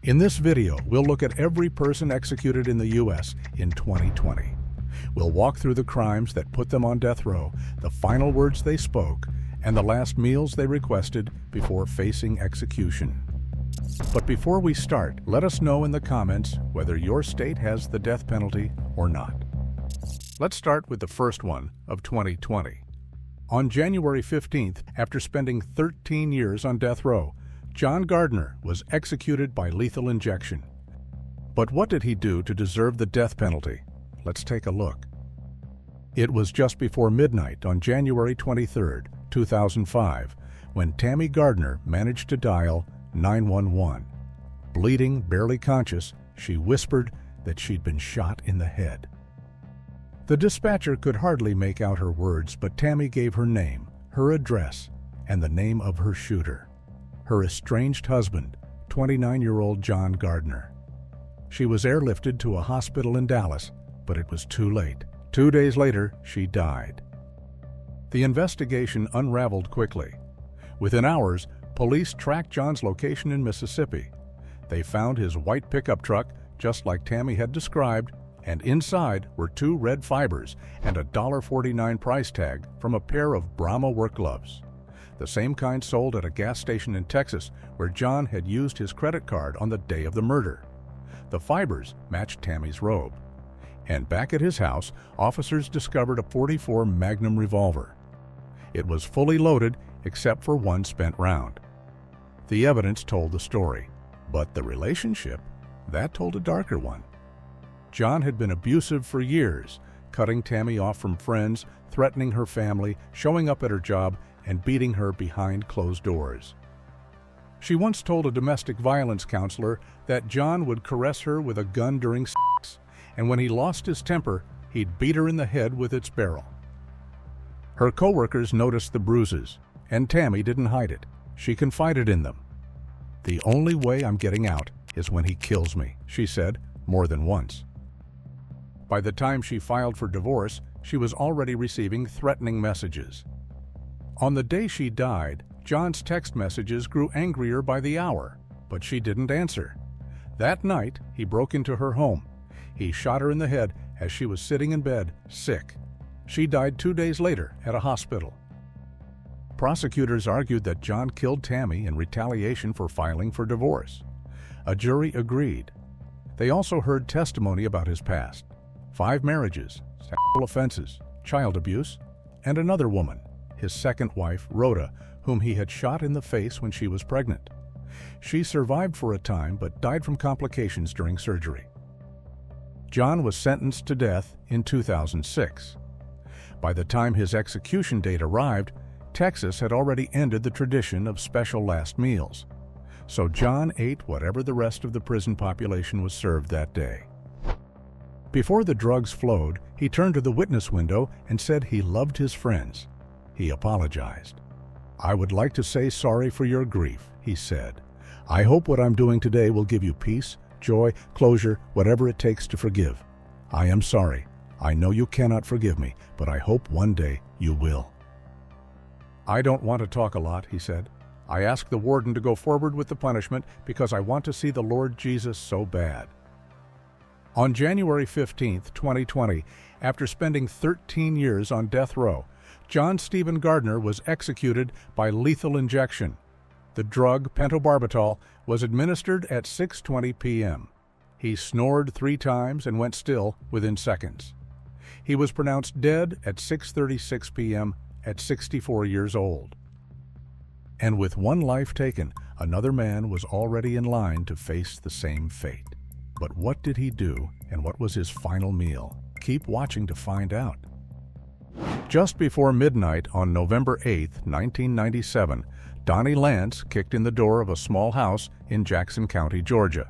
In this video, we'll look at every person executed in the U.S. in 2020. We'll walk through the crimes that put them on death row, the final words they spoke, and the last meals they requested before facing execution. But before we start, let us know in the comments whether your state has the death penalty or not. Let's start with the first one of 2020. On January 15th, after spending 13 years on death row, John Gardner was executed by lethal injection. But what did he do to deserve the death penalty? Let's take a look. It was just before midnight on January 23, 2005, when Tammy Gardner managed to dial 911. Bleeding, barely conscious, she whispered that she'd been shot in the head. The dispatcher could hardly make out her words, but Tammy gave her name, her address, and the name of her shooter, her estranged husband, 29-year-old John Gardner. She was airlifted to a hospital in Dallas, but it was too late. 2 days later, she died. The investigation unraveled quickly. Within hours, police tracked John's location in Mississippi. They found his white pickup truck, just like Tammy had described, and inside were 2 red fibers and a $1.49 price tag from a pair of Brahma work gloves, the same kind sold at a gas station in Texas where John had used his credit card on the day of the murder. The fibers matched Tammy's robe. And back at his house, officers discovered a .44 Magnum revolver. It was fully loaded except for one spent round. The evidence told the story, but the relationship, that told a darker one. John had been abusive for years, cutting Tammy off from friends, threatening her family, showing up at her job, and beating her behind closed doors. She once told a domestic violence counselor that John would caress her with a gun during sex, and when he lost his temper, he'd beat her in the head with its barrel. Her coworkers noticed the bruises, and Tammy didn't hide it. She confided in them. "The only way I'm getting out is when he kills me," she said more than once. By the time she filed for divorce, she was already receiving threatening messages. On the day she died, John's text messages grew angrier by the hour, but she didn't answer. That night, he broke into her home. He shot her in the head as she was sitting in bed, sick. She died 2 days later at a hospital. Prosecutors argued that John killed Tammy in retaliation for filing for divorce. A jury agreed. They also heard testimony about his past: 5 marriages, sexual offenses, child abuse, and another woman, his second wife, Rhoda, whom he had shot in the face when she was pregnant. She survived for a time but died from complications during surgery. John was sentenced to death in 2006. By the time his execution date arrived, Texas had already ended the tradition of special last meals. So John ate whatever the rest of the prison population was served that day. Before the drugs flowed, he turned to the witness window and said he loved his friends. He apologized. "I would like to say sorry for your grief," he said. "I hope what I'm doing today will give you peace, joy, closure, whatever it takes to forgive. I am sorry. I know you cannot forgive me, but I hope one day you will." "I don't want to talk a lot," he said. "I asked the warden to go forward with the punishment because I want to see the Lord Jesus so bad." On January 15, 2020, after spending 13 years on death row, John Stephen Gardner was executed by lethal injection. The drug, pentobarbital, was administered at 6:20 p.m. He snored 3 times and went still within seconds. He was pronounced dead at 6:36 p.m. at 64 years old. And with one life taken, another man was already in line to face the same fate. But what did he do, and what was his final meal? Keep watching to find out. Just before midnight on November 8, 1997, Donnie Lance kicked in the door of a small house in Jackson County, Georgia.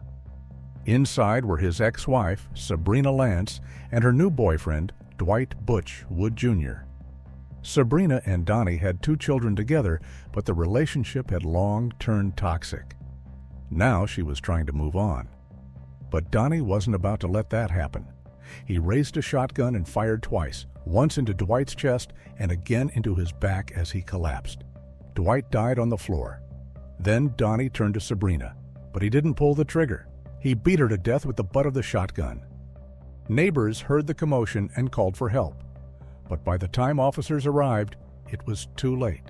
Inside were his ex-wife, Sabrina Lance, and her new boyfriend, Dwight Butch Wood Jr. Sabrina and Donnie had 2 children together, but the relationship had long turned toxic. Now she was trying to move on. But Donnie wasn't about to let that happen. He raised a shotgun and fired twice, once into Dwight's chest and again into his back as he collapsed. Dwight died on the floor. Then Donnie turned to Sabrina, but he didn't pull the trigger. He beat her to death with the butt of the shotgun. Neighbors heard the commotion and called for help, but by the time officers arrived, it was too late.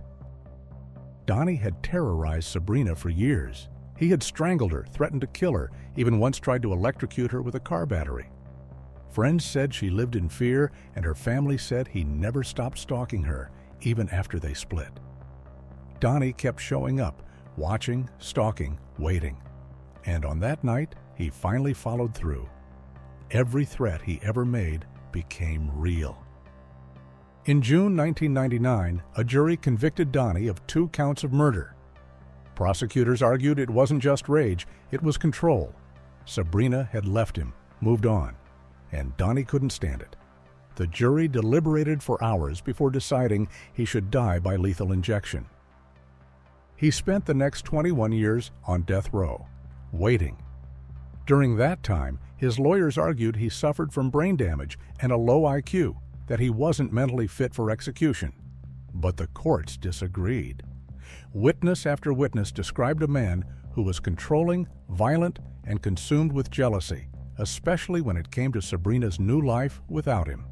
Donnie had terrorized Sabrina for years. He had strangled her, threatened to kill her, even once tried to electrocute her with a car battery. Friends said she lived in fear, and her family said he never stopped stalking her, even after they split. Donnie kept showing up, watching, stalking, waiting. And on that night, he finally followed through. Every threat he ever made became real. In June 1999, a jury convicted Donnie of 2 counts of murder. Prosecutors argued it wasn't just rage, it was control. Sabrina had left him, moved on, and Donnie couldn't stand it. The jury deliberated for hours before deciding he should die by lethal injection. He spent the next 21 years on death row, waiting. During that time, his lawyers argued he suffered from brain damage and a low IQ, that he wasn't mentally fit for execution. But the courts disagreed. Witness after witness described a man who was controlling, violent, and consumed with jealousy, especially when it came to Sabrina's new life without him.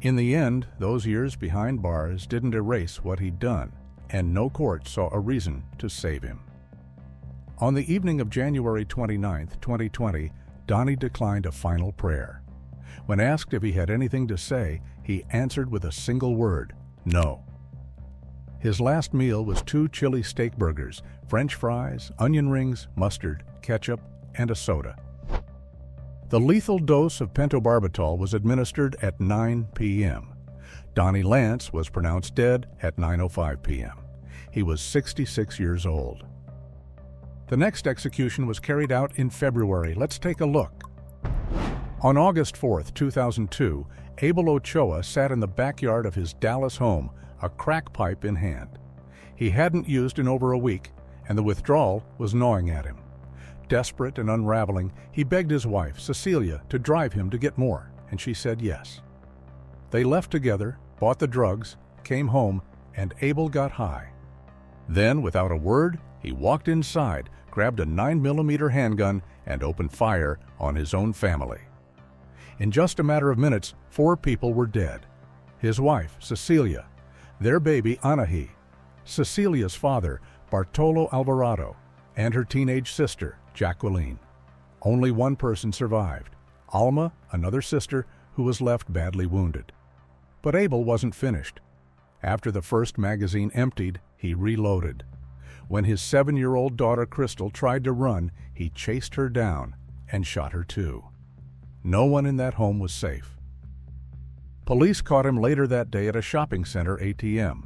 In the end, those years behind bars didn't erase what he'd done, and no court saw a reason to save him. On the evening of January 29, 2020, Donnie declined a final prayer. When asked if he had anything to say, he answered with a single word: no. His last meal was 2 chili steak burgers, French fries, onion rings, mustard, ketchup, and a soda. The lethal dose of pentobarbital was administered at 9 p.m. Donnie Lance was pronounced dead at 9:05 p.m. He was 66 years old. The next execution was carried out in February. Let's take a look. On August 4, 2002, Abel Ochoa sat in the backyard of his Dallas home, a crack pipe in hand. He hadn't used in over a week, and the withdrawal was gnawing at him. Desperate and unraveling, he begged his wife, Cecilia, to drive him to get more, and she said yes. They left together, bought the drugs, came home, and Abel got high. Then, without a word, he walked inside, grabbed a 9mm handgun, and opened fire on his own family. In just a matter of minutes, 4 people were dead. His wife, Cecilia, their baby, Anahi, Cecilia's father, Bartolo Alvarado, and her teenage sister, Jacqueline. Only one person survived, Alma, another sister, who was left badly wounded. But Abel wasn't finished. After the first magazine emptied, he reloaded. When his 7-year-old daughter Crystal tried to run, he chased her down and shot her too. No one in that home was safe. Police caught him later that day at a shopping center ATM.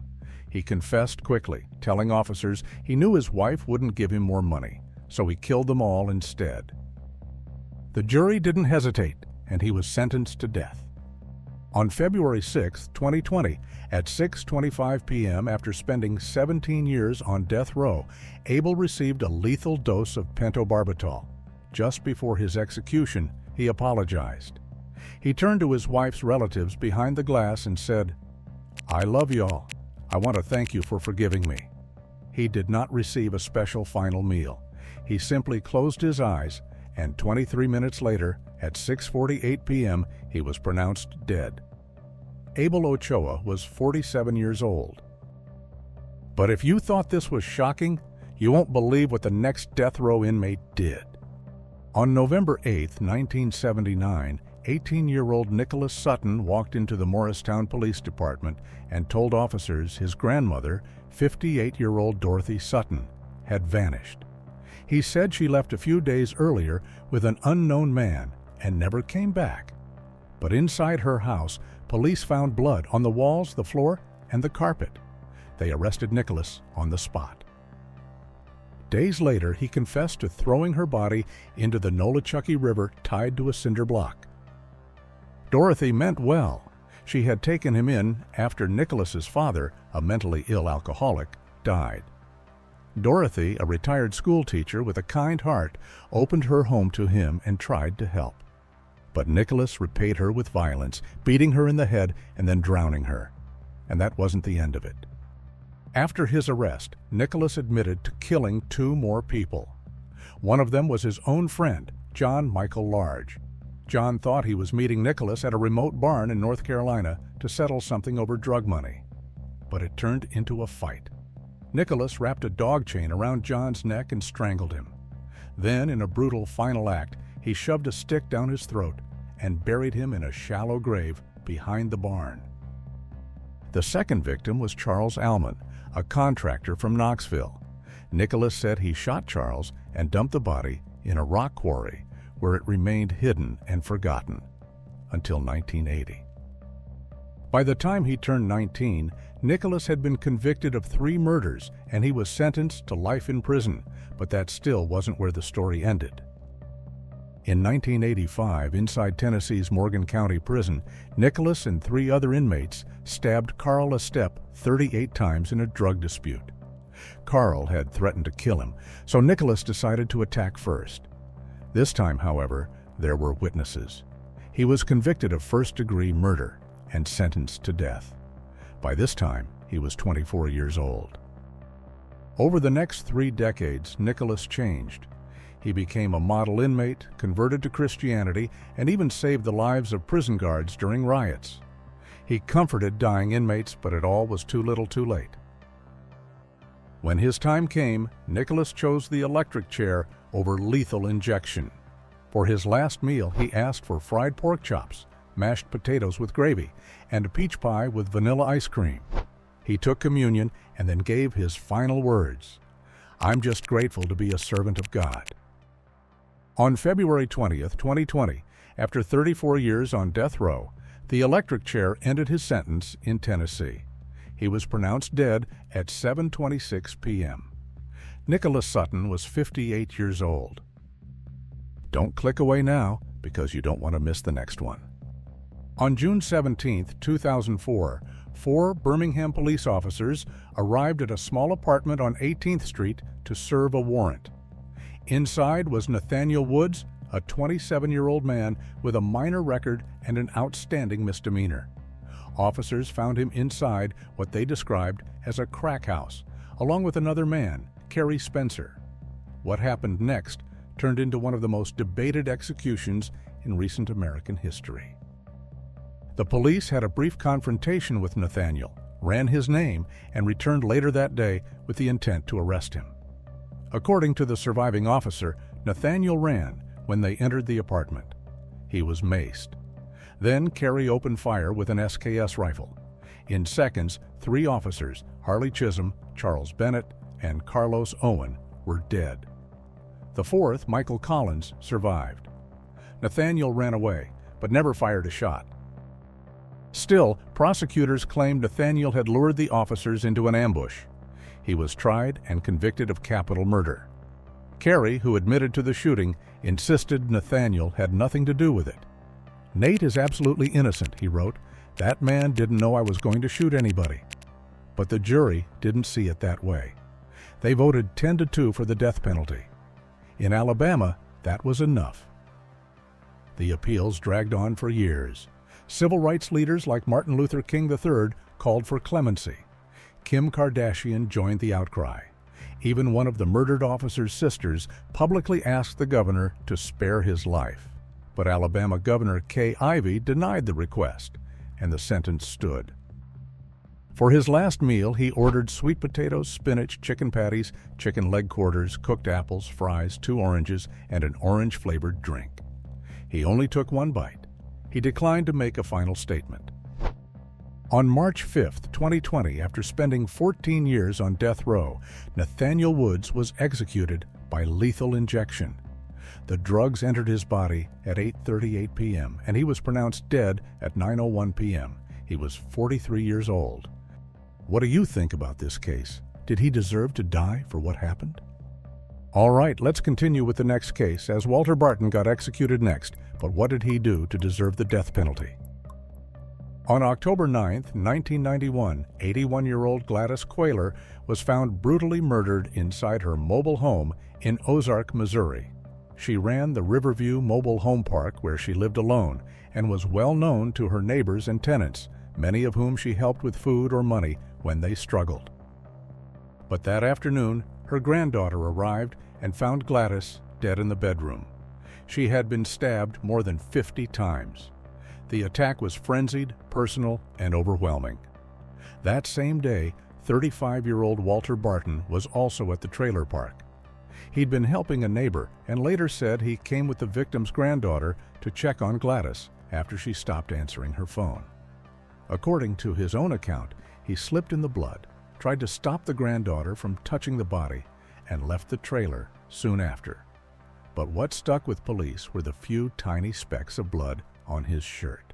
He confessed quickly, telling officers he knew his wife wouldn't give him more money, so he killed them all instead. The jury didn't hesitate, and he was sentenced to death. On February 6, 2020, at 6:25 p.m., after spending 17 years on death row, Abel received a lethal dose of pentobarbital. Just before his execution, he apologized. He turned to his wife's relatives behind the glass and said, "I love y'all. I want to thank you for forgiving me." He did not receive a special final meal. He simply closed his eyes, and 23 minutes later, at 6:48 p.m., he was pronounced dead. Abel Ochoa was 47 years old. But if you thought this was shocking, you won't believe what the next death row inmate did. On November 8, 1979, 18-year-old Nicholas Sutton walked into the Morristown Police Department and told officers his grandmother, 58-year-old Dorothy Sutton, had vanished. He said she left a few days earlier with an unknown man and never came back. But inside her house, police found blood on the walls, the floor, and the carpet. They arrested Nicholas on the spot. Days later, he confessed to throwing her body into the Nolichucky River tied to a cinder block. Dorothy meant well. She had taken him in after Nicholas's father, a mentally ill alcoholic, died. Dorothy, a retired school teacher with a kind heart, opened her home to him and tried to help. But Nicholas repaid her with violence, beating her in the head and then drowning her. And that wasn't the end of it. After his arrest, Nicholas admitted to killing 2 more people. One of them was his own friend, John Michael Large. John thought he was meeting Nicholas at a remote barn in North Carolina to settle something over drug money. But it turned into a fight. Nicholas wrapped a dog chain around John's neck and strangled him. Then, in a brutal final act, he shoved a stick down his throat and buried him in a shallow grave behind the barn. The second victim was Charles Alman, a contractor from Knoxville. Nicholas said he shot Charles and dumped the body in a rock quarry where it remained hidden and forgotten until 1980. By the time he turned 19, Nicholas had been convicted of 3 murders and he was sentenced to life in prison, but that still wasn't where the story ended. In 1985, inside Tennessee's Morgan County Prison, Nicholas and 3 other inmates stabbed Carl Estep 38 times in a drug dispute. Carl had threatened to kill him, so Nicholas decided to attack first. This time, however, there were witnesses. He was convicted of first-degree murder and sentenced to death. By this time, he was 24 years old. Over the next 3 decades, Nicholas changed. He became a model inmate, converted to Christianity, and even saved the lives of prison guards during riots. He comforted dying inmates, but it all was too little too late. When his time came, Nicholas chose the electric chair over lethal injection. For his last meal, he asked for fried pork chops, mashed potatoes with gravy, and a peach pie with vanilla ice cream. He took communion and then gave his final words, "I'm just grateful to be a servant of God." On February 20th, 2020, after 34 years on death row, the electric chair ended his sentence in Tennessee. He was pronounced dead at 7:26 p.m. Nicholas Sutton was 58 years old. Don't click away now, because you don't want to miss the next one. On June 17, 2004, 4 Birmingham police officers arrived at a small apartment on 18th Street to serve a warrant. Inside was Nathaniel Woods, a 27-year-old man with a minor record and an outstanding misdemeanor. Officers found him inside what they described as a crack house, along with another man, Kerry Spencer. What happened next turned into one of the most debated executions in recent American history. The police had a brief confrontation with Nathaniel, ran his name, and returned later that day with the intent to arrest him. According to the surviving officer, Nathaniel ran when they entered the apartment. He was maced. Then Kerry opened fire with an SKS rifle. In seconds, 3 officers, Harley Chisholm, Charles Bennett, and Carlos Owen, were dead. The 4th, Michael Collins, survived. Nathaniel ran away, but never fired a shot. Still, prosecutors claimed Nathaniel had lured the officers into an ambush. He was tried and convicted of capital murder. Kerry, who admitted to the shooting, insisted Nathaniel had nothing to do with it. "Nate is absolutely innocent," he wrote. "That man didn't know I was going to shoot anybody." But the jury didn't see it that way. They voted 10-2 for the death penalty. In Alabama, that was enough. The appeals dragged on for years. Civil rights leaders like Martin Luther King III called for clemency. Kim Kardashian joined the outcry. Even one of the murdered officer's sisters publicly asked the governor to spare his life. But Alabama Governor Kay Ivey denied the request, and the sentence stood. For his last meal, he ordered sweet potatoes, spinach, chicken patties, chicken leg quarters, cooked apples, fries, 2 oranges, and an orange-flavored drink. He only took 1 bite. He declined to make a final statement. On March 5, 2020, after spending 14 years on death row, Nathaniel Woods was executed by lethal injection. The drugs entered his body at 8:38 p.m., and he was pronounced dead at 9:01 p.m. He was 43 years old. What do you think about this case? Did he deserve to die for what happened? All right, let's continue with the next case, as Walter Barton got executed next, but what did he do to deserve the death penalty? On October 9, 1991, 81-year-old Gladys Quayler was found brutally murdered inside her mobile home in Ozark, Missouri. She ran the Riverview Mobile Home Park where she lived alone and was well known to her neighbors and tenants, many of whom she helped with food or money when they struggled. But that afternoon, her granddaughter arrived and found Gladys dead in the bedroom. She had been stabbed more than 50 times. The attack was frenzied, personal, and overwhelming. That same day, 35-year-old Walter Barton was also at the trailer park. He'd been helping a neighbor and later said he came with the victim's granddaughter to check on Gladys after she stopped answering her phone. According to his own account, he slipped in the blood, tried to stop the granddaughter from touching the body, and left the trailer soon after. But what stuck with police were the few tiny specks of blood on his shirt.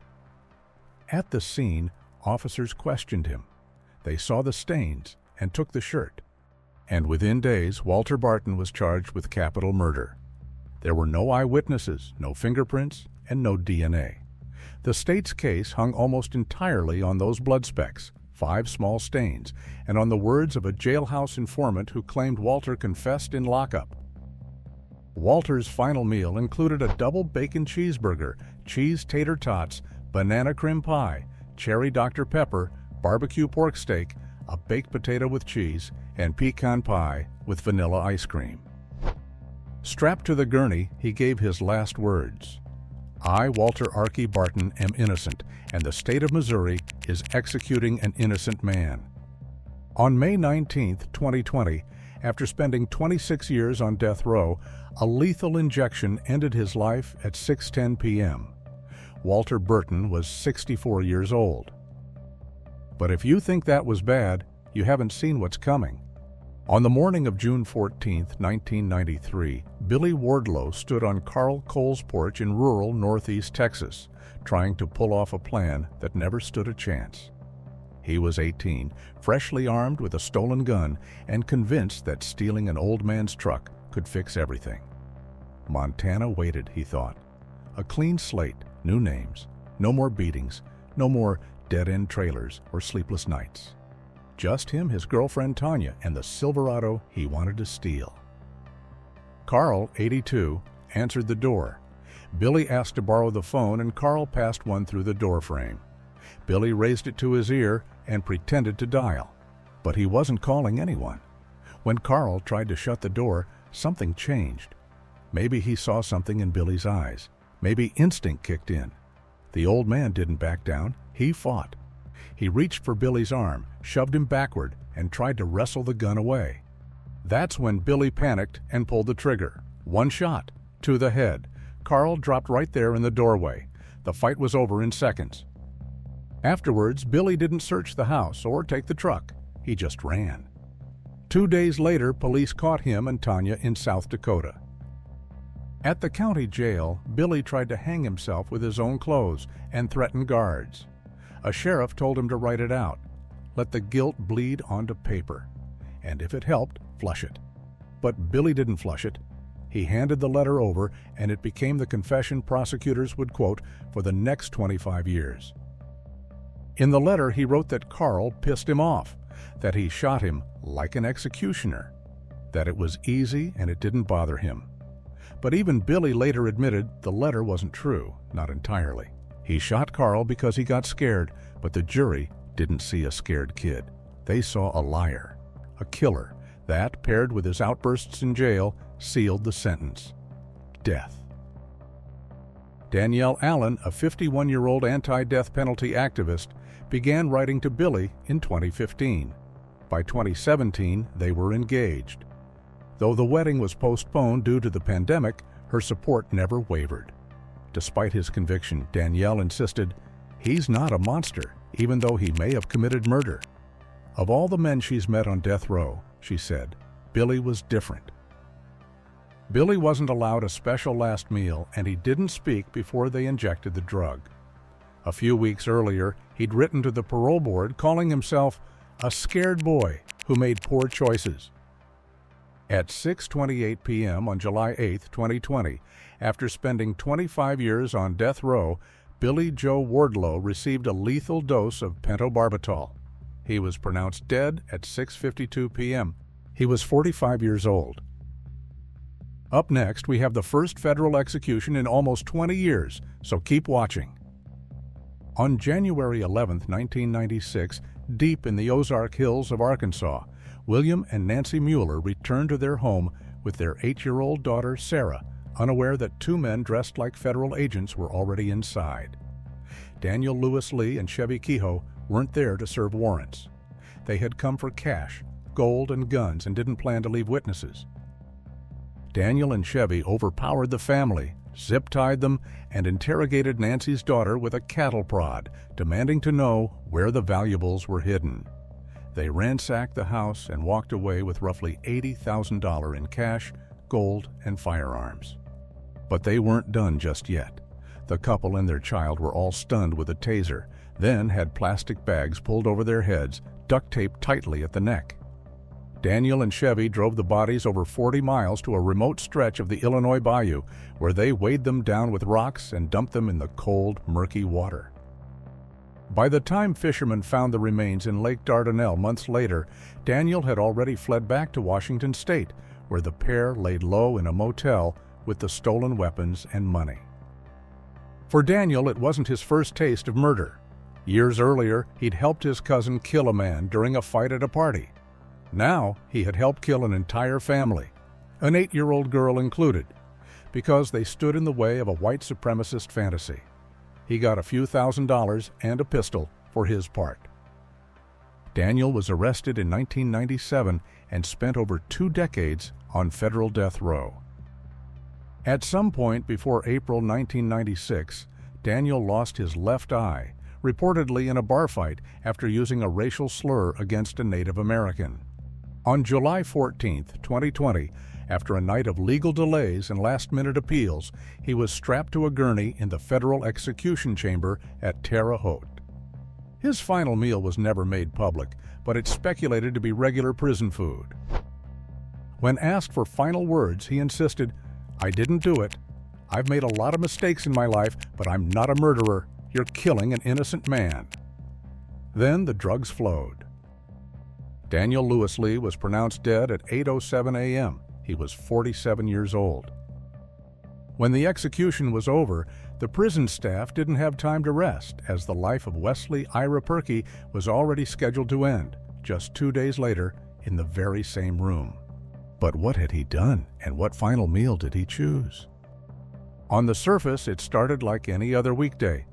At the scene, officers questioned him. They saw the stains and took the shirt. And within days, Walter Barton was charged with capital murder. There were no eyewitnesses, no fingerprints, and no DNA. The state's case hung almost entirely on those blood specks, 5 small stains, and on the words of a jailhouse informant who claimed Walter confessed in lockup. Walter's final meal included a double bacon cheeseburger, cheese tater tots, banana cream pie, cherry Dr. Pepper, barbecue pork steak, a baked potato with cheese, and pecan pie with vanilla ice cream. Strapped to the gurney, he gave his last words. "I, Walter Archie Barton, am innocent, and the state of Missouri is executing an innocent man." On May 19, 2020, after spending 26 years on death row, a lethal injection ended his life at 6:10 p.m. Walter Barton was 64 years old. But if you think that was bad, you haven't seen what's coming. On the morning of June 14, 1993, Billy Wardlow stood on Carl Cole's porch in rural northeast Texas, trying to pull off a plan that never stood a chance. He was 18, freshly armed with a stolen gun, and convinced that stealing an old man's truck could fix everything. Montana waited, he thought. A clean slate, new names, no more beatings, no more dead-end trailers or sleepless nights. Just him, his girlfriend Tanya, and the Silverado he wanted to steal. Carl, 82, answered the door. Billy asked to borrow the phone, and Carl passed one through the doorframe. Billy raised it to his ear and pretended to dial, but he wasn't calling anyone. When Carl tried to shut the door, something changed. Maybe he saw something in Billy's eyes. Maybe instinct kicked in. The old man didn't back down. He fought. He reached for Billy's arm, shoved him backward, and tried to wrestle the gun away. That's when Billy panicked and pulled the trigger. One shot, to the head. Carl dropped right there in the doorway. The fight was over in seconds. Afterwards, Billy didn't search the house or take the truck. He just ran. 2 days later, police caught him and Tanya in South Dakota. At the county jail, Billy tried to hang himself with his own clothes and threatened guards. A sheriff told him to write it out. Let the guilt bleed onto paper. And if it helped, flush it. But Billy didn't flush it. He handed the letter over, and it became the confession prosecutors would quote for the next 25 years. In the letter, he wrote that Carl pissed him off, that he shot him like an executioner, that it was easy and it didn't bother him. But even Billy later admitted the letter wasn't true, not entirely. He shot Carl because he got scared, but the jury didn't see a scared kid. They saw a liar, a killer. That, paired with his outbursts in jail, sealed the sentence. Death. Danielle Allen, a 51-year-old anti-death penalty activist, began writing to Billy in 2015. By 2017, they were engaged. Though the wedding was postponed due to the pandemic, her support never wavered. Despite his conviction, Danielle insisted, he's not a monster, even though he may have committed murder. Of all the men she's met on death row, she said, Billy was different. Billy wasn't allowed a special last meal, and he didn't speak before they injected the drug. A few weeks earlier, he'd written to the parole board calling himself a scared boy who made poor choices. At 6:28 p.m. on July 8, 2020, after spending 25 years on death row, Billy Joe Wardlow received a lethal dose of pentobarbital. He was pronounced dead at 6:52 p.m. He was 45 years old. Up next, we have the first federal execution in almost 20 years, so keep watching. On January 11, 1996, deep in the Ozark Hills of Arkansas, William and Nancy Mueller returned to their home with their 8-year-old daughter, Sarah, unaware that 2 men dressed like federal agents were already inside. Daniel Lewis Lee and Chevy Kehoe weren't there to serve warrants. They had come for cash, gold, and guns and didn't plan to leave witnesses. Daniel and Chevy overpowered the family, zip-tied them, and interrogated Nancy's daughter with a cattle prod, demanding to know where the valuables were hidden. They ransacked the house and walked away with roughly $80,000 in cash, gold, and firearms. But they weren't done just yet. The couple and their child were all stunned with a taser, then had plastic bags pulled over their heads, duct taped tightly at the neck. Daniel and Chevy drove the bodies over 40 miles to a remote stretch of the Illinois Bayou, where they weighed them down with rocks and dumped them in the cold, murky water. By the time fishermen found the remains in Lake Dardanelle months later, Daniel had already fled back to Washington State, where the pair laid low in a motel with the stolen weapons and money. For Daniel, it wasn't his first taste of murder. Years earlier, he'd helped his cousin kill a man during a fight at a party. Now, he had helped kill an entire family, an 8-year-old girl included, because they stood in the way of a white supremacist fantasy. He got a few $1,000s and a pistol for his part. Daniel was arrested in 1997 and spent over 2 decades on federal death row. At some point before April 1996, Daniel lost his left eye, reportedly in a bar fight after using a racial slur against a Native American. On July 14, 2020, after a night of legal delays and last-minute appeals, he was strapped to a gurney in the federal execution chamber at Terre Haute. His final meal was never made public, but it's speculated to be regular prison food. When asked for final words, he insisted, "I didn't do it. I've made a lot of mistakes in my life, but I'm not a murderer. You're killing an innocent man." Then the drugs flowed. Daniel Lewis Lee was pronounced dead at 8:07 a.m. He was 47 years old. When the execution was over, the prison staff didn't have time to rest, as the life of Wesley Ira Purkey was already scheduled to end, just 2 days later, in the very same room. But what had he done, and what final meal did he choose? On the surface, it started like any other weekday.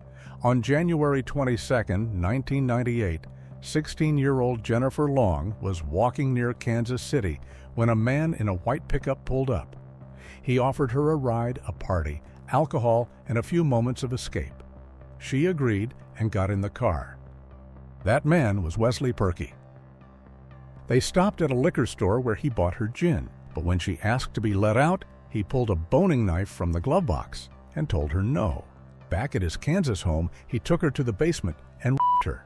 On January 22, 1998, 16-year-old Jennifer Long was walking near Kansas City when a man in a white pickup pulled up. He offered her a ride, a party, alcohol, and a few moments of escape. She agreed and got in the car. That man was Wesley Purkey. They stopped at a liquor store where he bought her gin, but when she asked to be let out, he pulled a boning knife from the glove box and told her no. Back at his Kansas home, he took her to the basement and raped her.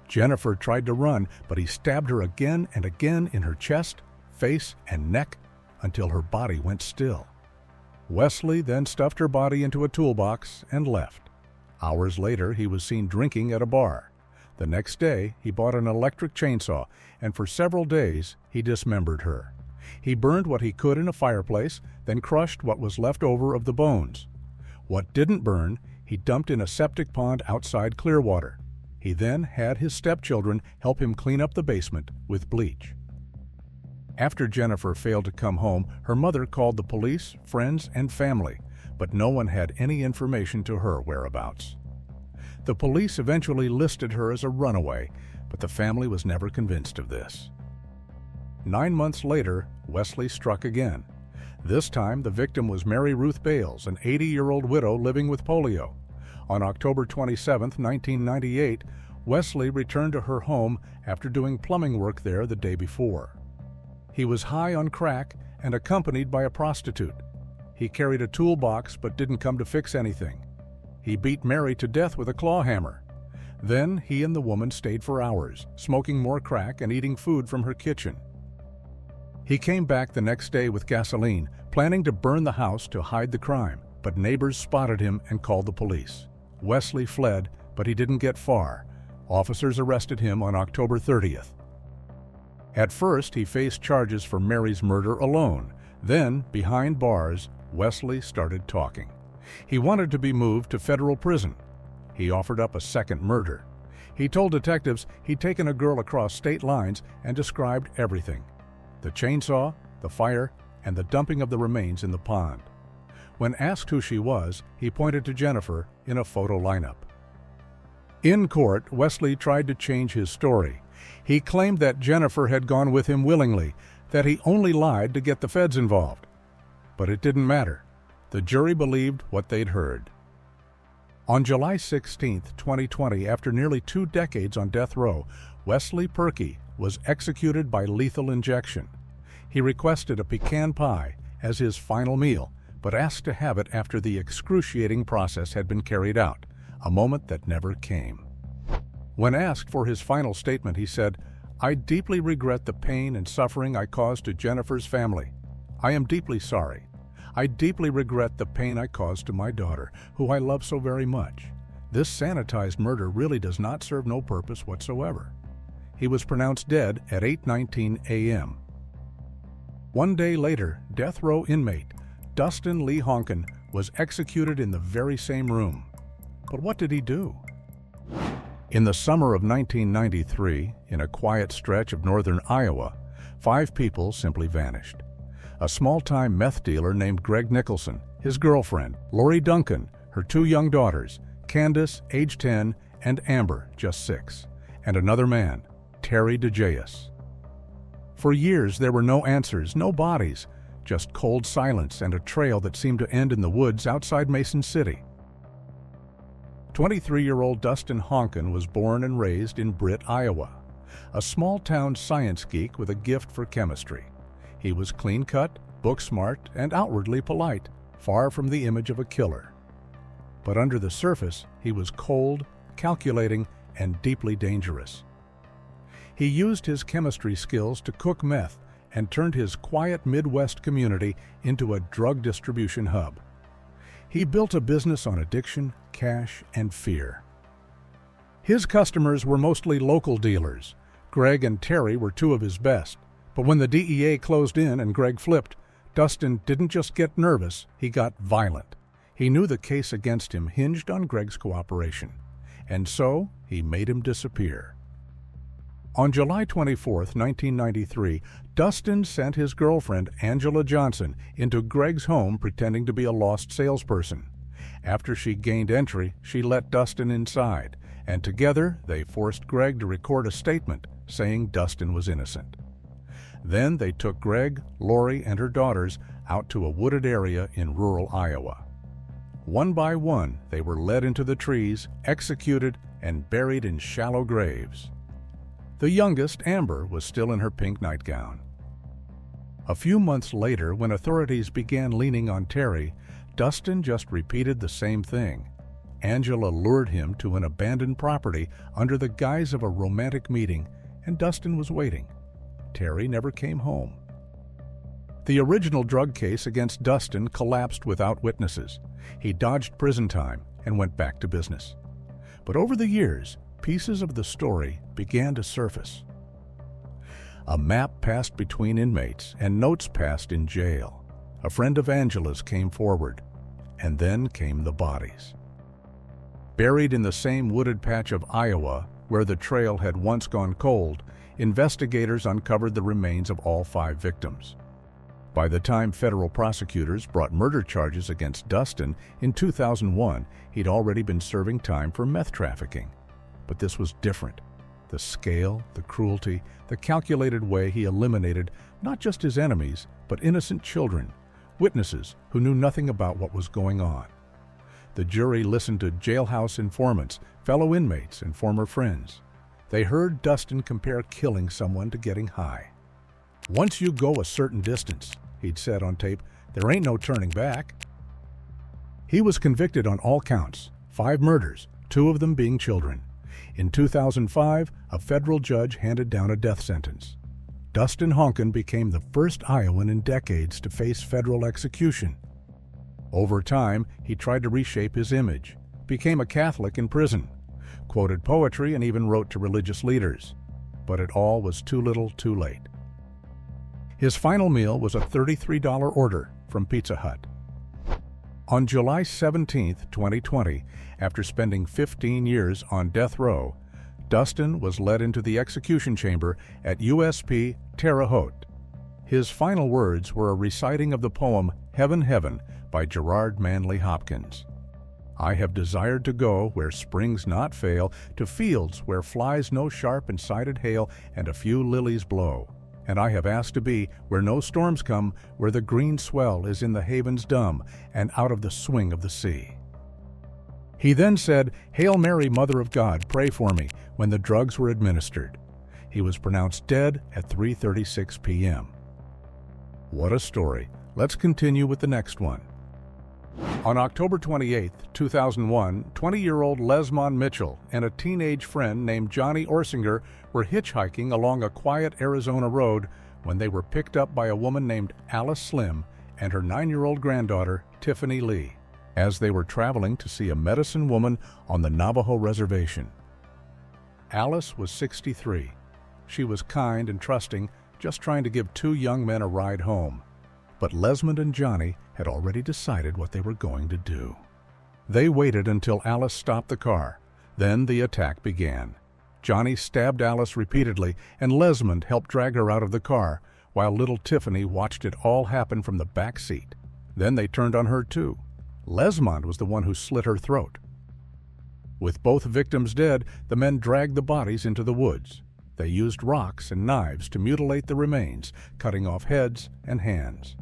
Jennifer tried to run, but he stabbed her again and again in her chest, face, and neck until her body went still. Wesley then stuffed her body into a toolbox and left. Hours later, he was seen drinking at a bar. The next day, he bought an electric chainsaw, and for several days, he dismembered her. He burned what he could in a fireplace, then crushed what was left over of the bones. What didn't burn, he dumped in a septic pond outside Clearwater. He then had his stepchildren help him clean up the basement with bleach. After Jennifer failed to come home, her mother called the police, friends, and family, but no one had any information to her whereabouts. The police eventually listed her as a runaway, but the family was never convinced of this. 9 months later, Wesley struck again. This time, the victim was Mary Ruth Bales, an 80-year-old widow living with polio. On October 27, 1998, Wesley returned to her home after doing plumbing work there the day before. He was high on crack and accompanied by a prostitute. He carried a toolbox but didn't come to fix anything. He beat Mary to death with a claw hammer. Then he and the woman stayed for hours, smoking more crack and eating food from her kitchen. He came back the next day with gasoline, planning to burn the house to hide the crime, but neighbors spotted him and called the police. Wesley fled, but he didn't get far. Officers arrested him on October 30th. At first, he faced charges for Mary's murder alone. Then, behind bars, Wesley started talking. He wanted to be moved to federal prison. He offered up a second murder. He told detectives he'd taken a girl across state lines and described everything: the chainsaw, the fire, and the dumping of the remains in the pond. When asked who she was, he pointed to Jennifer in a photo lineup. In court, Wesley tried to change his story. He claimed that Jennifer had gone with him willingly, that he only lied to get the feds involved. But it didn't matter. The jury believed what they'd heard. On July 16, 2020, after nearly 2 decades on death row, Wesley Purkey was executed by lethal injection. He requested a pecan pie as his final meal, but asked to have it after the excruciating process had been carried out, a moment that never came. When asked for his final statement, he said, "I deeply regret the pain and suffering I caused to Jennifer's family. I am deeply sorry. I deeply regret the pain I caused to my daughter, who I love so very much. This sanitized murder really does not serve no purpose whatsoever." He was pronounced dead at 8:19 a.m. 1 day later, death row inmate Dustin Lee Honken was executed in the very same room. But what did he do? In the summer of 1993, in a quiet stretch of northern Iowa, 5 people simply vanished. A small-time meth dealer named Greg Nicholson, his girlfriend, Lori Duncan, her 2 young daughters, Candace, age 10, and Amber, just 6, and another man, Terry DeJeus. For years, there were no answers, no bodies, just cold silence and a trail that seemed to end in the woods outside Mason City. 23-year-old Dustin Honken was born and raised in Britt, Iowa, a small-town science geek with a gift for chemistry. He was clean-cut, book-smart, and outwardly polite, far from the image of a killer. But under the surface, he was cold, calculating, and deeply dangerous. He used his chemistry skills to cook meth and turned his quiet Midwest community into a drug distribution hub. He built a business on addiction, cash, and fear. His customers were mostly local dealers. Greg and Terry were 2 of his best. But when the DEA closed in and Greg flipped, Dustin didn't just get nervous, he got violent. He knew the case against him hinged on Greg's cooperation. And so, he made him disappear. On July 24, 1993, Dustin sent his girlfriend, Angela Johnson, into Greg's home pretending to be a lost salesperson. After she gained entry, she let Dustin inside, and together they forced Greg to record a statement saying Dustin was innocent. Then they took Greg, Lori, and her daughters out to a wooded area in rural Iowa. One by one, they were led into the trees, executed, and buried in shallow graves. The youngest, Amber, was still in her pink nightgown. A few months later, when authorities began leaning on Terry, Dustin just repeated the same thing. Angela lured him to an abandoned property under the guise of a romantic meeting, and Dustin was waiting. Terry never came home. The original drug case against Dustin collapsed without witnesses. He dodged prison time and went back to business. But over the years, pieces of the story began to surface. A map passed between inmates and notes passed in jail. A friend of Angela's came forward, and then came the bodies. Buried in the same wooded patch of Iowa where the trail had once gone cold, investigators uncovered the remains of all 5 victims. By the time federal prosecutors brought murder charges against Dustin in 2001, he'd already been serving time for meth trafficking. But this was different. The scale, the cruelty, the calculated way he eliminated not just his enemies, but innocent children, witnesses who knew nothing about what was going on. The jury listened to jailhouse informants, fellow inmates, and former friends. They heard Dustin compare killing someone to getting high. "Once you go a certain distance," he'd said on tape, "there ain't no turning back." He was convicted on all counts, 5 murders, 2 of them being children. In 2005, a federal judge handed down a death sentence. Dustin Honken became the first Iowan in decades to face federal execution. Over time, he tried to reshape his image, became a Catholic in prison, quoted poetry, and even wrote to religious leaders. But it all was too little, too late. His final meal was a $33 order from Pizza Hut. On July 17, 2020, after spending 15 years on death row, Dustin was led into the execution chamber at USP Terre Haute. His final words were a reciting of the poem Heaven, Heaven by Gerard Manley Hopkins. I have desired to go where springs not fail, to fields where flies no sharp and sided hail, and a few lilies blow. And I have asked to be where no storms come, where the green swell is in the havens dumb, and out of the swing of the sea. He then said, Hail Mary, Mother of God, pray for me, when the drugs were administered. He was pronounced dead at 3:36 p.m. What a story. Let's continue with the next one. On October 28, 2001, 20-year-old Lezmond Mitchell and a teenage friend named Johnny Orsinger were hitchhiking along a quiet Arizona road when they were picked up by a woman named Alice Slim and her 9-year-old granddaughter, Tiffany Lee, as they were traveling to see a medicine woman on the Navajo reservation. Alice was 63. She was kind and trusting, just trying to give two young men a ride home. But Lezmond and Johnny had already decided what they were going to do. They waited until Alice stopped the car. Then the attack began. Johnny stabbed Alice repeatedly, and Lezmond helped drag her out of the car, while little Tiffany watched it all happen from the back seat. Then they turned on her too. Lezmond was the one who slit her throat. With both victims dead, the men dragged the bodies into the woods. They used rocks and knives to mutilate the remains, cutting off heads and hands.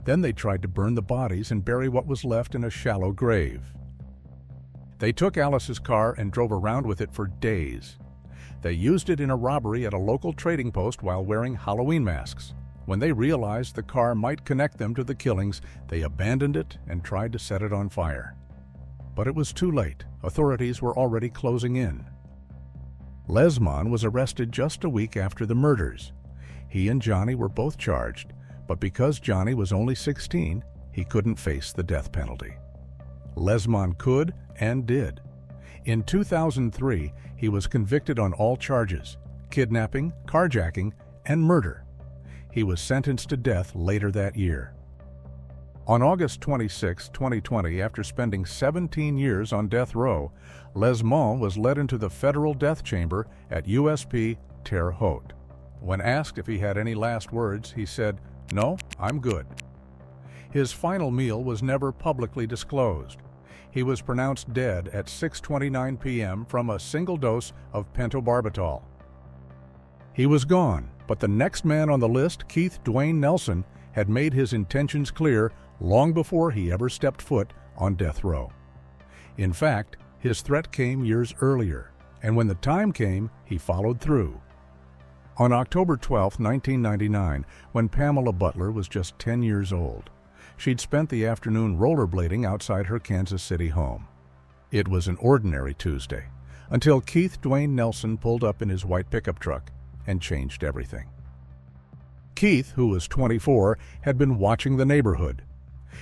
Then they tried to burn the bodies and bury what was left in a shallow grave. They took Alice's car and drove around with it for days. They used it in a robbery at a local trading post while wearing Halloween masks. When they realized the car might connect them to the killings, they abandoned it and tried to set it on fire. But it was too late. Authorities were already closing in. Lezmond was arrested just a week after the murders. He and Johnny were both charged, but because Johnny was only 16, he couldn't face the death penalty. Lezmond could and did. In 2003, he was convicted on all charges: kidnapping, carjacking, and murder. He was sentenced to death later that year. On August 26, 2020, after spending 17 years on death row, Lezmond was led into the federal death chamber at USP Terre Haute. When asked if he had any last words, he said, "No, I'm good." His final meal was never publicly disclosed. He was pronounced dead at 6:29 p.m. from a single dose of pentobarbital. He was gone, but the next man on the list, Keith Dwayne Nelson, had made his intentions clear long before he ever stepped foot on death row. In fact, his threat came years earlier, and when the time came, he followed through. On October 12, 1999, when Pamela Butler was just 10 years old, she'd spent the afternoon rollerblading outside her Kansas City home. It was an ordinary Tuesday, until Keith Dwayne Nelson pulled up in his white pickup truck and changed everything. Keith, who was 24, had been watching the neighborhood.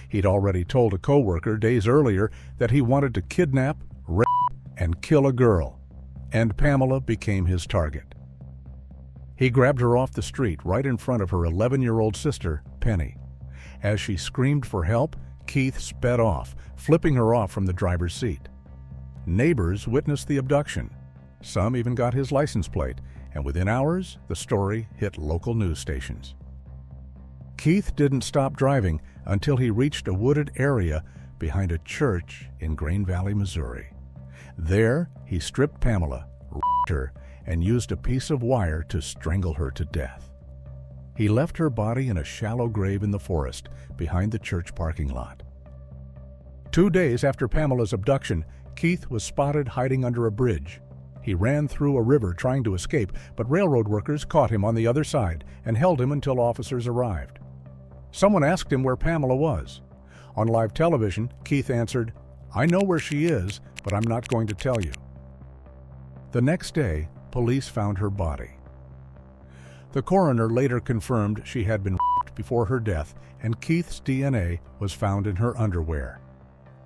He'd already told a coworker days earlier that he wanted to kidnap, rape, and kill a girl, and Pamela became his target. He grabbed her off the street right in front of her 11-year-old sister, Penny. As she screamed for help, Keith sped off, flipping her off from the driver's seat. Neighbors witnessed the abduction. Some even got his license plate, and within hours, the story hit local news stations. Keith didn't stop driving until he reached a wooded area behind a church in Grain Valley, Missouri. There, he stripped Pamela, raped her, and used a piece of wire to strangle her to death. He left her body in a shallow grave in the forest behind the church parking lot. 2 days after Pamela's abduction, Keith was spotted hiding under a bridge. He ran through a river trying to escape, but railroad workers caught him on the other side and held him until officers arrived. Someone asked him where Pamela was. On live television, Keith answered, "I know where she is, but I'm not going to tell you." The next day, police found her body. The coroner later confirmed she had been raped before her death, and Keith's DNA was found in her underwear.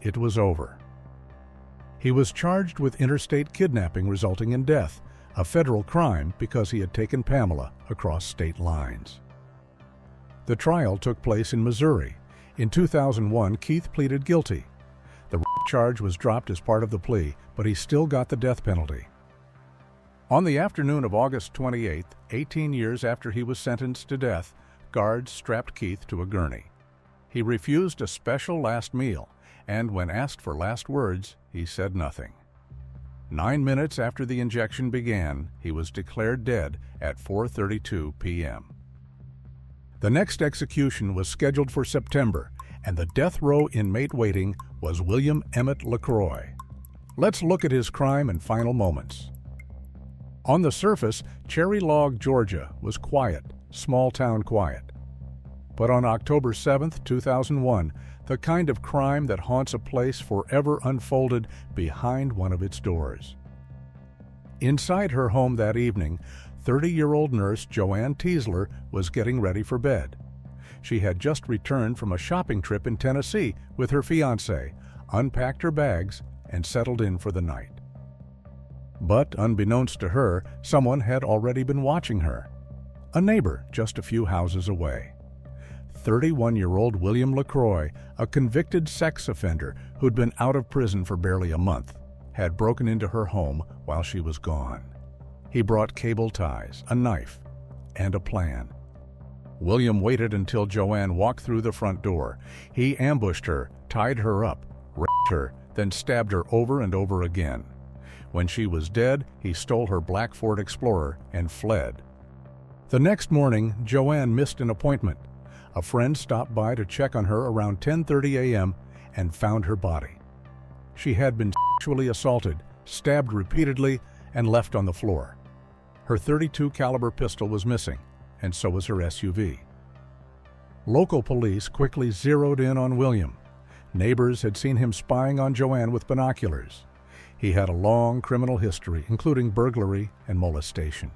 It was over. He was charged with interstate kidnapping resulting in death, a federal crime because he had taken Pamela across state lines. The trial took place in Missouri. In 2001, Keith pleaded guilty. The rape charge was dropped as part of the plea, but he still got the death penalty. On the afternoon of August 28, 18 years after he was sentenced to death, guards strapped Keith to a gurney. He refused a special last meal, and when asked for last words, he said nothing. 9 minutes after the injection began, he was declared dead at 4:32 p.m. The next execution was scheduled for September, and the death row inmate waiting was William Emmett LeCroy. Let's look at his crime and final moments. On the surface, Cherry Log, Georgia was quiet, small-town quiet. But on October 7, 2001, the kind of crime that haunts a place forever unfolded behind one of its doors. Inside her home that evening, 30-year-old nurse Joanne Teasler was getting ready for bed. She had just returned from a shopping trip in Tennessee with her fiancé, unpacked her bags, and settled in for the night. But unbeknownst to her, someone had already been watching her. A neighbor just a few houses away. 31-year-old William LeCroy, a convicted sex offender who'd been out of prison for barely a month, had broken into her home while she was gone. He brought cable ties, a knife, and a plan. William waited until Joanne walked through the front door. He ambushed her, tied her up, raped her, then stabbed her over and over again. When she was dead, he stole her black Ford Explorer and fled. The next morning, Joanne missed an appointment. A friend stopped by to check on her around 10:30 a.m. and found her body. She had been sexually assaulted, stabbed repeatedly, and left on the floor. Her .32 caliber pistol was missing, and so was her SUV. Local police quickly zeroed in on William. Neighbors had seen him spying on Joanne with binoculars. He had a long criminal history, including burglary and molestation.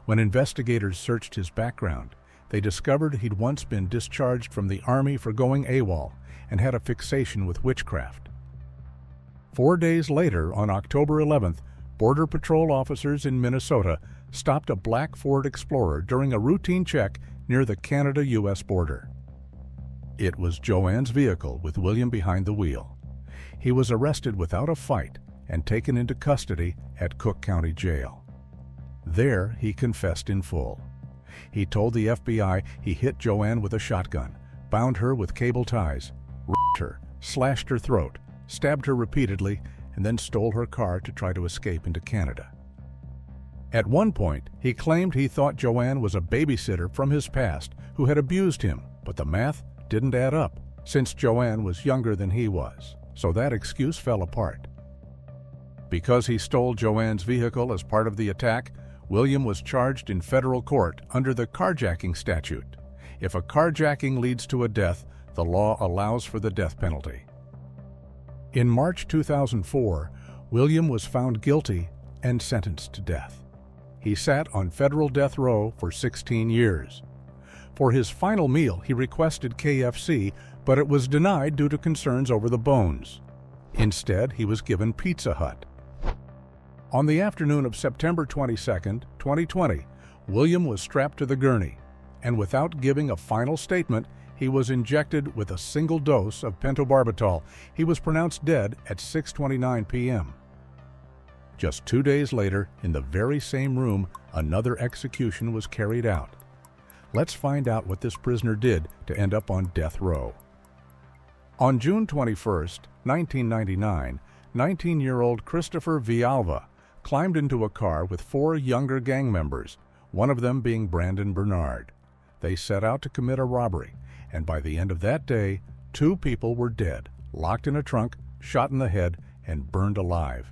When investigators searched his background, they discovered he'd once been discharged from the Army for going AWOL and had a fixation with witchcraft. 4 days later, on October 11th, Border Patrol officers in Minnesota stopped a black Ford Explorer during a routine check near the Canada-U.S. border. It was Joanne's vehicle with William behind the wheel. He was arrested without a fight and taken into custody at Cook County Jail. There, he confessed in full. He told the FBI he hit Joanne with a shotgun, bound her with cable ties, raped her, slashed her throat, stabbed her repeatedly, and then stole her car to try to escape into Canada. At one point, he claimed he thought Joanne was a babysitter from his past who had abused him, but the math didn't add up, since Joanne was younger than he was, so that excuse fell apart. Because he stole Joanne's vehicle as part of the attack, William was charged in federal court under the carjacking statute. If a carjacking leads to a death, the law allows for the death penalty. In March 2004, William was found guilty and sentenced to death. He sat on federal death row for 16 years. For his final meal, he requested KFC, but it was denied due to concerns over the bones. Instead, he was given Pizza Hut. On the afternoon of September 22, 2020, William was strapped to the gurney, and without giving a final statement, he was injected with a single dose of pentobarbital. He was pronounced dead at 6:29 p.m. Just 2 days later, in the very same room, another execution was carried out. Let's find out what this prisoner did to end up on death row. On June 21, 1999, 19-year-old Christopher Vialva climbed into a car with 4 younger gang members, one of them being Brandon Bernard. They set out to commit a robbery, and by the end of that day, 2 people were dead, locked in a trunk, shot in the head, and burned alive.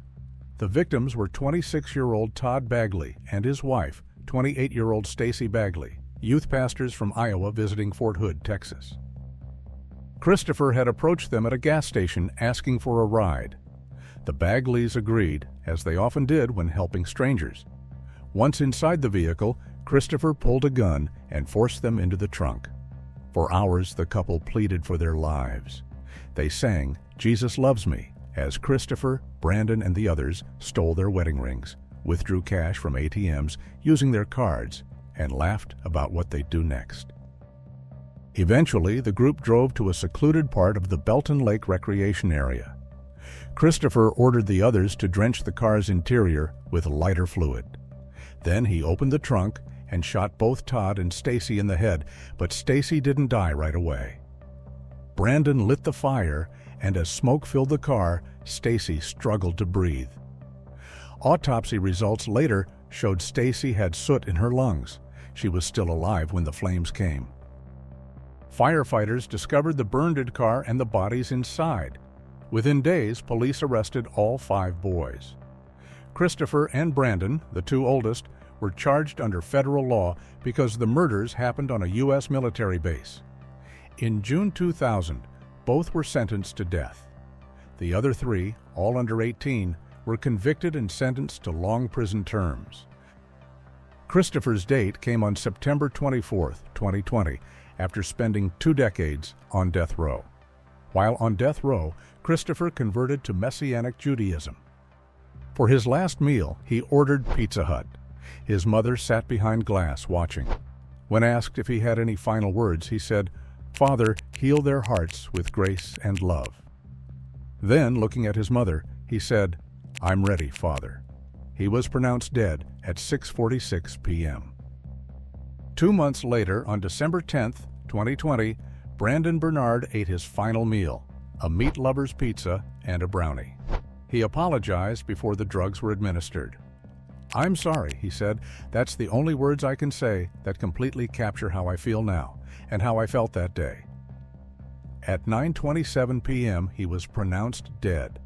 The victims were 26-year-old Todd Bagley and his wife, 28-year-old Stacy Bagley, youth pastors from Iowa visiting Fort Hood, Texas. Christopher had approached them at a gas station asking for a ride. The Bagleys agreed, as they often did when helping strangers. Once inside the vehicle, Christopher pulled a gun and forced them into the trunk. For hours, the couple pleaded for their lives. They sang "Jesus Loves Me" as Christopher, Brandon, and the others stole their wedding rings, withdrew cash from ATMs using their cards, and laughed about what they'd do next. Eventually, the group drove to a secluded part of the Belton Lake recreation area. Christopher ordered the others to drench the car's interior with lighter fluid. Then he opened the trunk and shot both Todd and Stacy in the head, but Stacy didn't die right away. Brandon lit the fire, and as smoke filled the car, Stacy struggled to breathe. Autopsy results later showed Stacy had soot in her lungs. She was still alive when the flames came. Firefighters discovered the burned car and the bodies inside. Within days, police arrested all 5 boys. Christopher and Brandon, the 2 oldest, were charged under federal law because the murders happened on a U.S. military base. In June 2000, both were sentenced to death. The other 3, all under 18, were convicted and sentenced to long prison terms. Christopher's date came on September 24, 2020, after spending 2 decades on death row. While on death row, Christopher converted to Messianic Judaism. For his last meal, he ordered Pizza Hut. His mother sat behind glass watching. When asked if he had any final words, he said, "Father, heal their hearts with grace and love." Then, looking at his mother, he said, "I'm ready, Father." He was pronounced dead at 6:46 p.m. 2 months later, on December 10, 2020, Brandon Bernard ate his final meal, a meat lover's pizza and a brownie. He apologized before the drugs were administered. "I'm sorry," he said. "That's the only words I can say that completely capture how I feel now and how I felt that day." At 9:27 p.m., he was pronounced dead.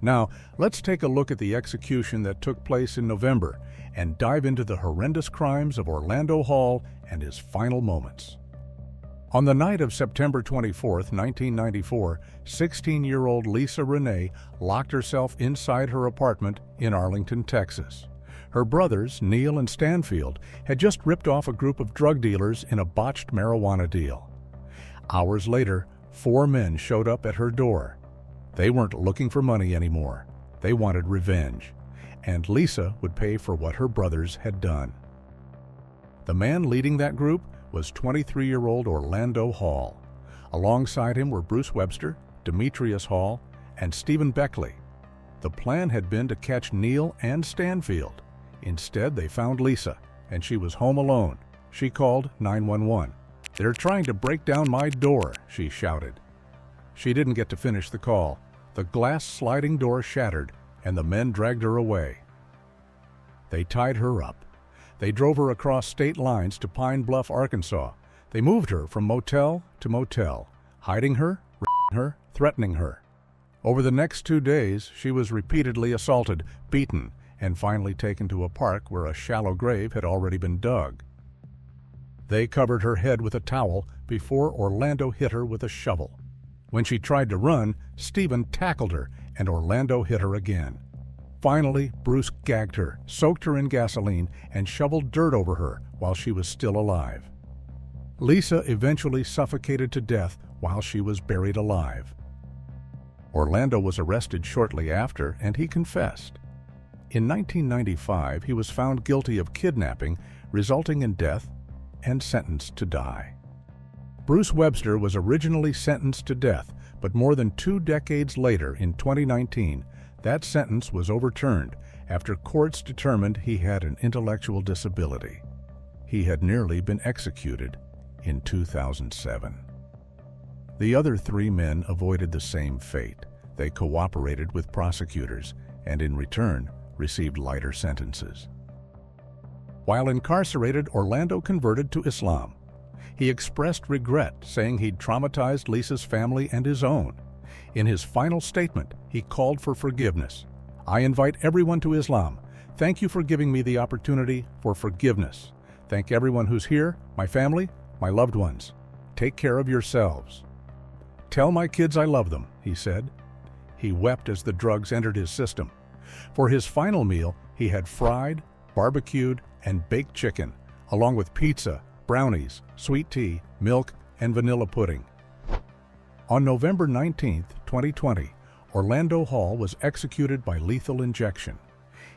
Now, let's take a look at the execution that took place in November and dive into the horrendous crimes of Orlando Hall and his final moments. On the night of September 24, 1994, 16-year-old Lisa Renee locked herself inside her apartment in Arlington, Texas. Her brothers, Neil and Stanfield, had just ripped off a group of drug dealers in a botched marijuana deal. Hours later, 4 men showed up at her door. They weren't looking for money anymore. They wanted revenge, and Lisa would pay for what her brothers had done. The man leading that group was 23-year-old Orlando Hall. Alongside him were Bruce Webster, Demetrius Hall, and Stephen Beckley. The plan had been to catch Neil and Stanfield. Instead, they found Lisa, and she was home alone. She called 911. "They're trying to break down my door," she shouted. She didn't get to finish the call. The glass sliding door shattered, and the men dragged her away. They tied her up. They drove her across state lines to Pine Bluff, Arkansas. They moved her from motel to motel, hiding her, raping her, threatening her. Over the next 2 days, she was repeatedly assaulted, beaten, and finally taken to a park where a shallow grave had already been dug. They covered her head with a towel before Orlando hit her with a shovel. When she tried to run, Stephen tackled her, and Orlando hit her again. Finally, Bruce gagged her, soaked her in gasoline, and shoveled dirt over her while she was still alive. Lisa eventually suffocated to death while she was buried alive. Orlando was arrested shortly after, and he confessed. In 1995, he was found guilty of kidnapping, resulting in death, and sentenced to die. Bruce Webster was originally sentenced to death, but more than 2 decades later, in 2019, that sentence was overturned after courts determined he had an intellectual disability. He had nearly been executed in 2007. The other 3 men avoided the same fate. They cooperated with prosecutors and in return received lighter sentences. While incarcerated, Orlando converted to Islam. He expressed regret, saying he'd traumatized Lisa's family and his own. In his final statement, he called for forgiveness. "I invite everyone to Islam. Thank you for giving me the opportunity for forgiveness. Thank everyone who's here, my family, my loved ones. Take care of yourselves. Tell my kids I love them," he said. He wept as the drugs entered his system. For his final meal, he had fried, barbecued, and baked chicken, along with pizza, brownies, sweet tea, milk, and vanilla pudding. On November 19, 2020, Orlando Hall was executed by lethal injection.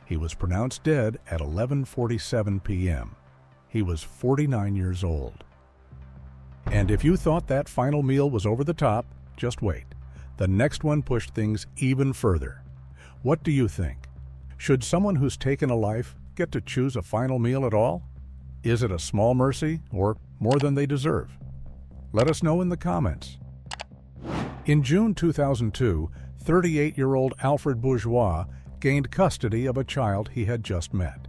He was pronounced dead at 11:47 p.m. He was 49 years old. And if you thought that final meal was over the top, just wait. The next one pushed things even further. What do you think? Should someone who's taken a life get to choose a final meal at all? Is it a small mercy or more than they deserve? Let us know in the comments. In June 2002, 38-year-old Alfred Bourgeois gained custody of a child he had just met.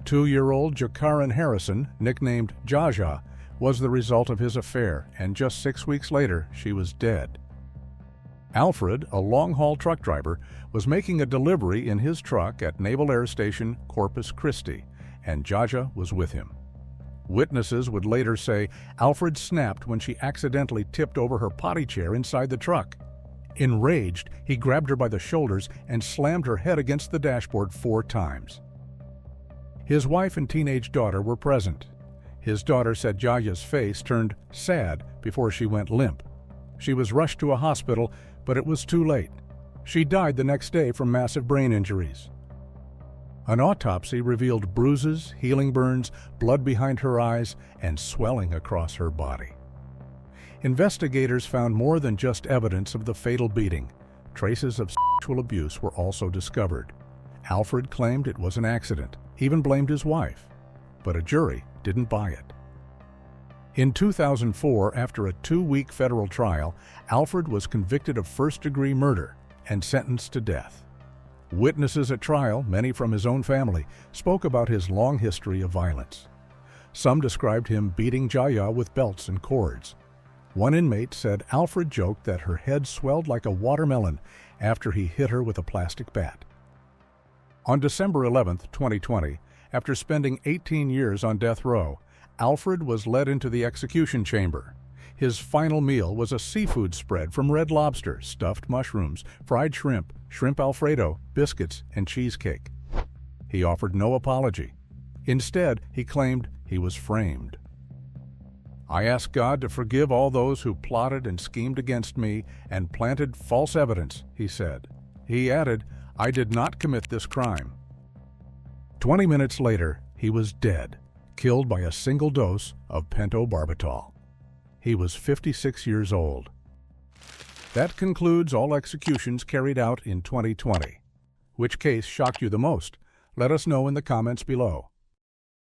2-year-old Jakaran Harrison, nicknamed Jaja, was the result of his affair, and just 6 weeks later, she was dead. Alfred, a long-haul truck driver, was making a delivery in his truck at Naval Air Station Corpus Christi, and Jaja was with him. Witnesses would later say Alfred snapped when she accidentally tipped over her potty chair inside the truck. Enraged, he grabbed her by the shoulders and slammed her head against the dashboard 4 times. His wife and teenage daughter were present. His daughter said Jaja's face turned sad before she went limp. She was rushed to a hospital, but it was too late. She died the next day from massive brain injuries. An autopsy revealed bruises, healing burns, blood behind her eyes, and swelling across her body. Investigators found more than just evidence of the fatal beating. Traces of sexual abuse were also discovered. Alfred claimed it was an accident, even blamed his wife, but a jury didn't buy it. In 2004, after a 2-week federal trial, Alfred was convicted of first-degree murder and sentenced to death. Witnesses at trial, many from his own family, spoke about his long history of violence. Some described him beating Jaja with belts and cords. One inmate said Alfred joked that her head swelled like a watermelon after he hit her with a plastic bat. On December 11, 2020, after spending 18 years on death row, Alfred was led into the execution chamber. His final meal was a seafood spread from Red Lobster, stuffed mushrooms, fried shrimp, shrimp Alfredo, biscuits, and cheesecake. He offered no apology. Instead, he claimed he was framed. "I ask God to forgive all those who plotted and schemed against me and planted false evidence," he said. He added, "I did not commit this crime." 20 minutes later, he was dead, killed by a single dose of pentobarbital. He was 56 years old. That concludes all executions carried out in 2020. Which case shocked you the most? Let us know in the comments below.